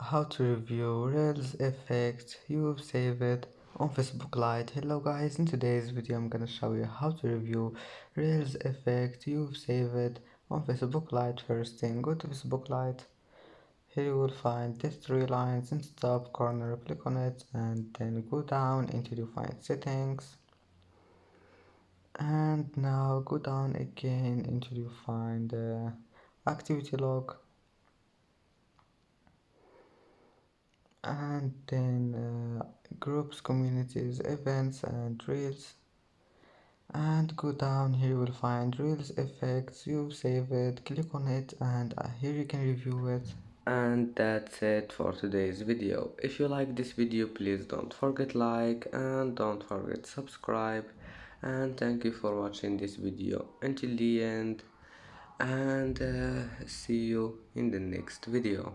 How to review Reels effect you've saved on Facebook Lite. Hello guys, in today's video I'm gonna show you how to review Reels effect you've saved on Facebook Lite. First thing, go to Facebook Lite. Here you will find these three lines in the top corner. Click on it and then go down until you find settings, and now go down again until you find activity log, and then groups, communities, events, and reels, and go down. Here you will find reels effects you've saved. Click on it and here you can review it. And that's it for today's video. If you like this video, please don't forget like and don't forget subscribe, and thank you for watching this video until the end, and see you in the next video.